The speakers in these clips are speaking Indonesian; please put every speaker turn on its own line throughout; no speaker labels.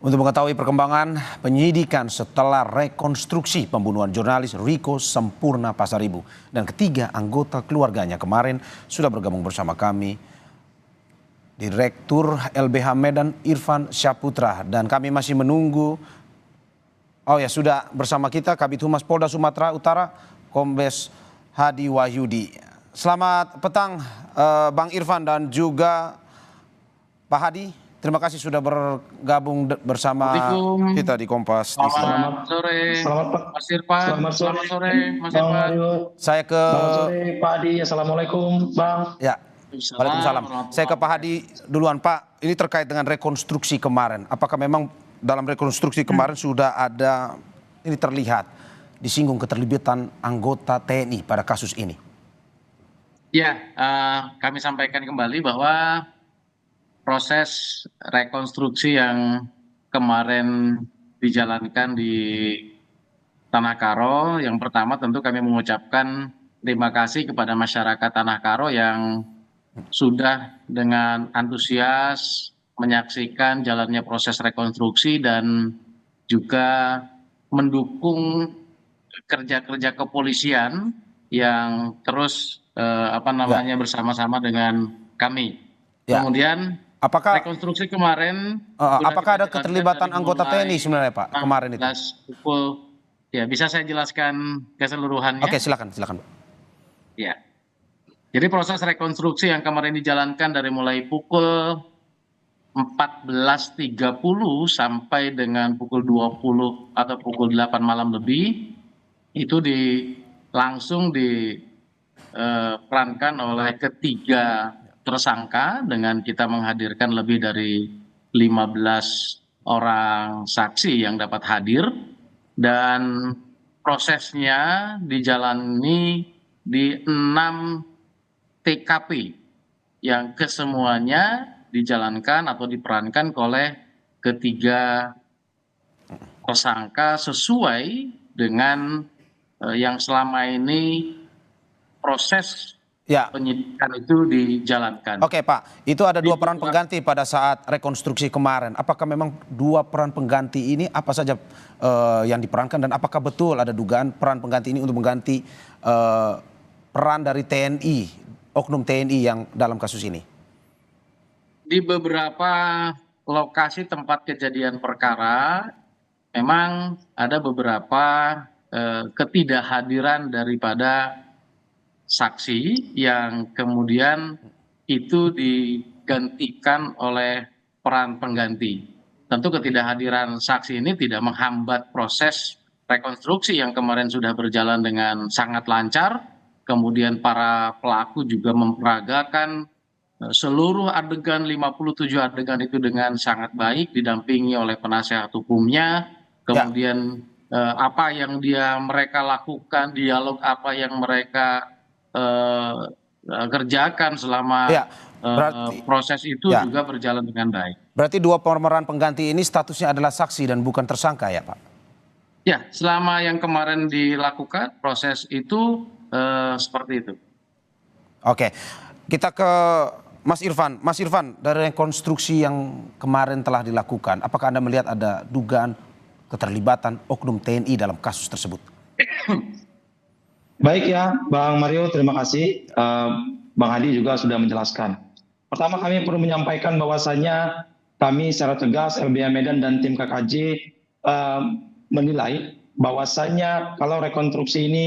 Untuk mengetahui perkembangan penyidikan setelah rekonstruksi pembunuhan jurnalis Riko Sempurna Pasaribu dan ketiga anggota keluarganya kemarin sudah bergabung bersama kami Direktur LBH Medan Irfan Syaputra, dan kami masih menunggu sudah bersama kita Kabid Humas Polda Sumatera Utara Kombes Hadi Wahyudi. Selamat petang Bang Irfan dan juga Pak Hadi. Terima kasih sudah bergabung bersama kita di Kompas.
Selamat sore, Mas Irfan. Selamat sore, Mas Irfan.
Saya ke
Selamat sore, Pak Hadi. Assalamualaikum, Bang.
Ya, Waalaikumsalam. Saya ke Pak Hadi duluan, Pak. Ini terkait dengan rekonstruksi kemarin. Apakah memang dalam rekonstruksi kemarin sudah ada, ini terlihat disinggung keterlibatan anggota TNI pada kasus ini?
Ya, kami sampaikan kembali bahwa proses rekonstruksi yang kemarin dijalankan di Tanah Karo, yang pertama tentu kami mengucapkan terima kasih kepada masyarakat Tanah Karo yang sudah dengan antusias menyaksikan jalannya proses rekonstruksi dan juga mendukung kerja-kerja kepolisian yang terus bersama-sama dengan kami.
Ya.
Kemudian rekonstruksi kemarin
apakah ada keterlibatan anggota TNI sebenarnya, Pak, kemarin itu?
Ya, bisa saya jelaskan keseluruhannya?
Oke, silakan.
Ya. Jadi proses rekonstruksi yang kemarin dijalankan dari mulai pukul 14.30 sampai dengan pukul 20 atau pukul 8 malam lebih itu langsung diperankan oleh ketiga tersangka dengan kita menghadirkan lebih dari 15 orang saksi yang dapat hadir, dan prosesnya dijalani di 6 TKP yang kesemuanya dijalankan atau diperankan oleh ketiga tersangka sesuai dengan yang selama ini proses penyidikan itu dijalankan.
Oke, Pak, itu ada dua peran pengganti pada saat rekonstruksi kemarin. Apakah memang dua peran pengganti ini apa saja yang diperankan, dan apakah betul ada dugaan peran pengganti ini untuk mengganti peran dari TNI, oknum TNI yang dalam kasus ini?
Di beberapa lokasi tempat kejadian perkara memang ada beberapa ketidakhadiran daripada saksi yang kemudian itu digantikan oleh peran pengganti. Tentu ketidakhadiran saksi ini tidak menghambat proses rekonstruksi yang kemarin sudah berjalan dengan sangat lancar. Kemudian para pelaku juga memperagakan seluruh adegan, 57 adegan itu dengan sangat baik, didampingi oleh penasehat hukumnya. Kemudian apa yang mereka lakukan, dialog apa yang mereka kerjakan selama proses itu juga berjalan dengan baik.
Berarti dua pemeran pengganti ini statusnya adalah saksi dan bukan tersangka ya, Pak?
Ya, selama yang kemarin dilakukan proses itu seperti itu.
Oke, kita ke Mas Irfan. Mas Irfan, dari rekonstruksi yang kemarin telah dilakukan, apakah Anda melihat ada dugaan keterlibatan oknum TNI dalam kasus tersebut?
Baik ya, Bang Mario, terima kasih. Bang Hadi juga sudah menjelaskan. Pertama, kami perlu menyampaikan bahwasannya kami secara tegas, LBH Medan dan tim KKJ menilai bahwasannya kalau rekonstruksi ini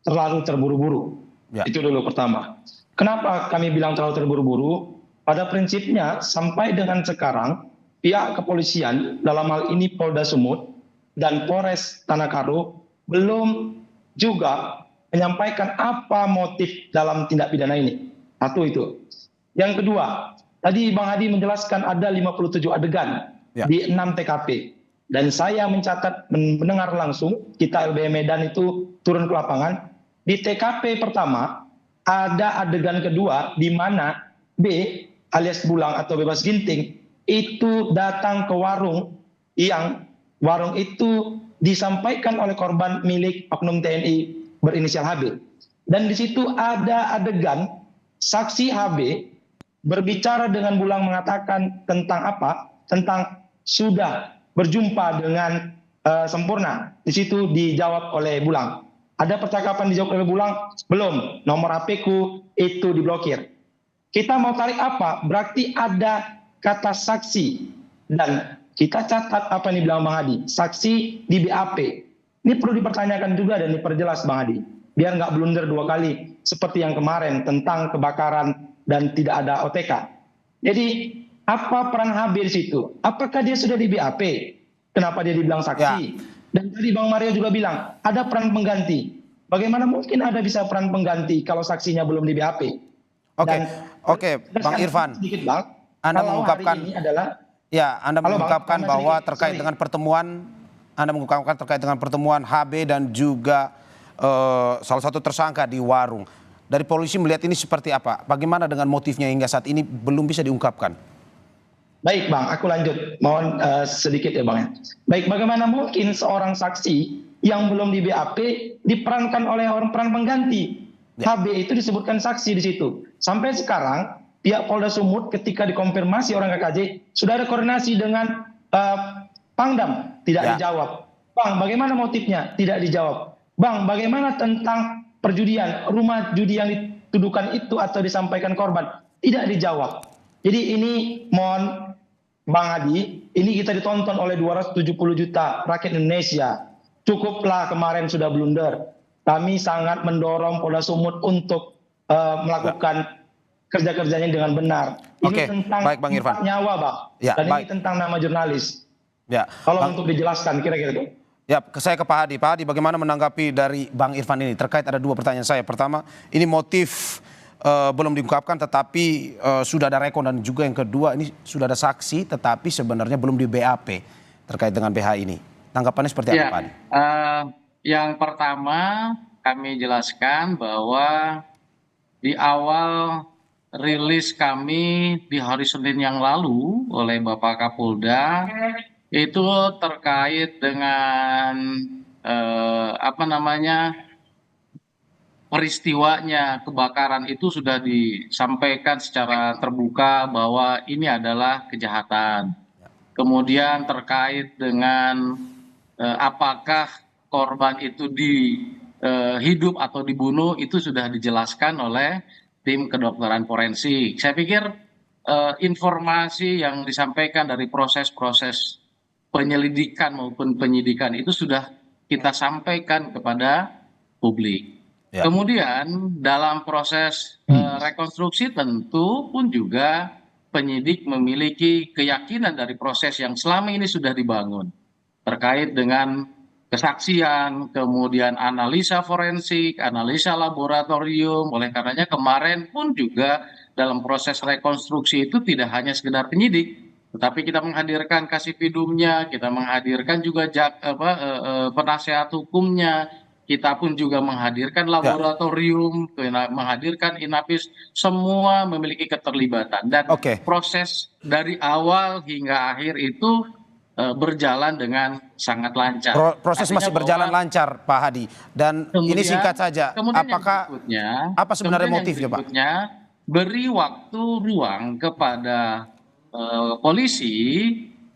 terlalu terburu-buru. Itu dulu pertama. Kenapa kami bilang terlalu terburu-buru? Pada prinsipnya sampai dengan sekarang pihak kepolisian dalam hal ini Polda Sumut dan Polres Tanah Karo belum juga menyampaikan apa motif dalam tindak pidana ini. Satu itu. Yang kedua, tadi Bang Hadi menjelaskan ada 57 adegan di 6 TKP. Dan saya mencatat, mendengar langsung, kita LBH Medan itu turun ke lapangan. Di TKP pertama, ada adegan kedua di mana B alias Bulang atau Bebas Ginting itu datang ke warung yang warung itu disampaikan oleh korban milik oknum TNI berinisial HB. Dan di situ ada adegan saksi HB berbicara dengan Bulang mengatakan tentang apa? Tentang sudah berjumpa dengan Sempurna. Di situ dijawab oleh Bulang. Ada percakapan dijawab oleh Bulang? Belum. Nomor HP-ku itu diblokir. Kita mau tarik apa? Berarti ada kata saksi. Dan kita catat apa yang dibilang Bang Hadi. Saksi di BAP. Ini perlu dipertanyakan juga dan diperjelas Bang Hadi. Biar nggak blunder 2 kali. Seperti yang kemarin tentang kebakaran dan tidak ada OTK. Jadi apa peran HB di situ? Apakah dia sudah di BAP? Kenapa dia dibilang saksi? Ya. Dan tadi Bang Mario juga bilang ada peran pengganti. Bagaimana mungkin ada bisa peran pengganti kalau saksinya belum di BAP?
Oke, Bang Irfan.
Sedikit Bang.
Anda mengungkapkan
ini adalah
Anda mengungkapkan bahwa terkait dengan pertemuan HB dan juga salah satu tersangka di warung. Dari polisi melihat ini seperti apa? Bagaimana dengan motifnya hingga saat ini belum bisa diungkapkan?
Baik Bang, aku lanjut. Mohon sedikit ya Bang. Baik, bagaimana mungkin seorang saksi yang belum di BAP diperankan oleh orang peran pengganti? Ya. HB itu disebutkan saksi di situ. Sampai sekarang pihak Polda Sumut ketika dikonfirmasi orang KKJ sudah ada koordinasi dengan Pangdam, tidak dijawab. Bang, bagaimana motifnya? Tidak dijawab. Bang, bagaimana tentang perjudian, rumah judi yang dituduhkan itu atau disampaikan korban? Tidak dijawab. Jadi ini mohon Bang Hadi, ini kita ditonton oleh 270 juta rakyat Indonesia. Cukuplah kemarin sudah blunder. Kami sangat mendorong Polda Sumut untuk melakukan kerja-kerjanya dengan benar. Ini tentang
baik, Bang Irfan.
Nyawa Bang.
Ya,
dan ini tentang nama jurnalis.
Ya,
kalau untuk dijelaskan kira-kira itu.
Ya, saya ke Pak Hadi. Pak Hadi, bagaimana menanggapi dari Bang Irfan ini? Terkait ada 2 pertanyaan saya. Pertama, ini motif belum diungkapkan tetapi sudah ada rekon, dan juga yang kedua ini sudah ada saksi tetapi sebenarnya belum di BAP terkait dengan BH ini. Tanggapannya seperti apa Pak Hadi?
Yang pertama kami jelaskan bahwa di awal rilis kami di hari Senin yang lalu oleh Bapak Kapolda itu terkait dengan peristiwanya kebakaran itu sudah disampaikan secara terbuka bahwa ini adalah kejahatan. Kemudian terkait dengan apakah korban itu hidup atau dibunuh itu sudah dijelaskan oleh tim kedokteran forensik. Saya pikir informasi yang disampaikan dari proses-proses penyelidikan maupun penyidikan itu sudah kita sampaikan kepada publik. Ya. Kemudian dalam proses rekonstruksi tentu pun juga penyidik memiliki keyakinan dari proses yang selama ini sudah dibangun terkait dengan kesaksian, kemudian analisa forensik, analisa laboratorium. Oleh karenanya kemarin pun juga dalam proses rekonstruksi itu tidak hanya sekedar penyidik, tetapi kita menghadirkan kasipidumnya, kita menghadirkan juga penasehat hukumnya, kita pun juga menghadirkan laboratorium, menghadirkan Inapis, semua memiliki keterlibatan. Dan proses dari awal hingga akhir itu berjalan dengan sangat lancar.
Proses masih berjalan lancar Pak Hadi. Dan ini singkat saja, apakah apa sebenarnya motifnya Pak?
Beri waktu ruang kepada polisi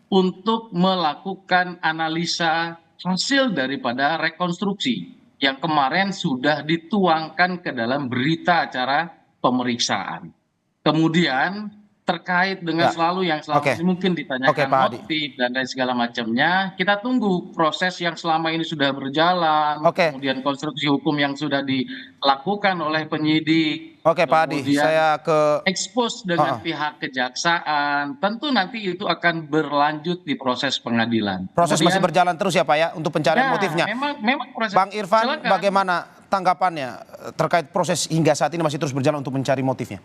untuk melakukan analisa hasil daripada rekonstruksi yang kemarin sudah dituangkan ke dalam berita acara pemeriksaan. Kemudian terkait dengan selalu yang selama ini mungkin ditanyakan motif dan lain segala macamnya, kita tunggu proses yang selama ini sudah berjalan, kemudian konstruksi hukum yang sudah dilakukan oleh penyidik.
Pak Hadi, saya ke
expose dengan pihak kejaksaan, tentu nanti itu akan berlanjut di proses pengadilan.
Proses masih berjalan terus ya Pak ya untuk pencarian motifnya.
Memang proses.
Bang Irfan, bagaimana tanggapannya terkait proses hingga saat ini masih terus berjalan untuk mencari motifnya?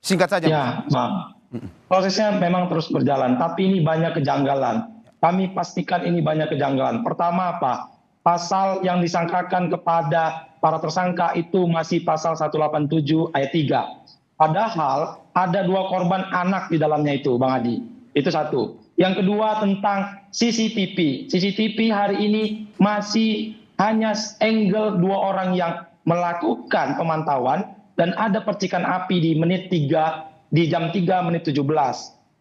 Singkat saja.
Ya, Bang. Prosesnya memang terus berjalan, tapi ini banyak kejanggalan. Kami pastikan ini banyak kejanggalan. Pertama apa? Pasal yang disangkakan kepada para tersangka itu masih pasal 187 ayat 3. Padahal ada 2 korban anak di dalamnya itu, Bang Hadi. Itu satu. Yang kedua tentang CCTV. CCTV hari ini masih hanya angle 2 orang yang melakukan pemantauan, dan ada percikan api di jam 3 menit 17.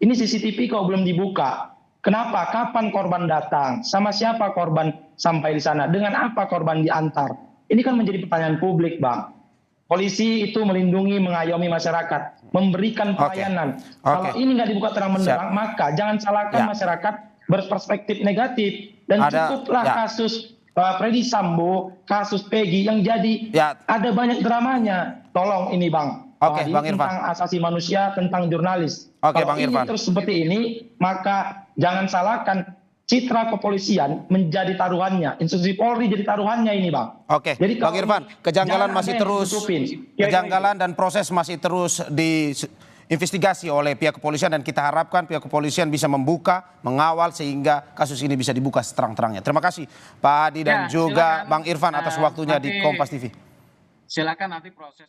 Ini CCTV kok belum dibuka. Kenapa? Kapan korban datang? Sama siapa korban sampai di sana? Dengan apa korban diantar? Ini kan menjadi pertanyaan publik, Bang. Polisi itu melindungi, mengayomi masyarakat, memberikan pelayanan. Kalau ini nggak dibuka terang benderang, maka jangan salahkan masyarakat berperspektif negatif. Dan cukuplah kasus Freddy Sambo, kasus Peggy yang jadi ada banyak dramanya. Tolong ini, Bang.
Oke, Bang Irfan.
Tentang asasi manusia, tentang jurnalis.
Oke,
Kalau
Bang Irfan.
ini terus seperti ini, maka jangan salahkan citra kepolisian menjadi taruhannya. Institusi Polri jadi taruhannya ini, Bang.
Oke,
jadi,
Bang Irfan, kejanggalan masih terus, kejanggalan dan proses masih terus diinvestigasi oleh pihak kepolisian, dan kita harapkan pihak kepolisian bisa membuka, mengawal sehingga kasus ini bisa dibuka seterang-terangnya. Terima kasih Pak Hadi dan juga Bang Irfan atas waktunya di Kompas TV.
Silakan nanti proses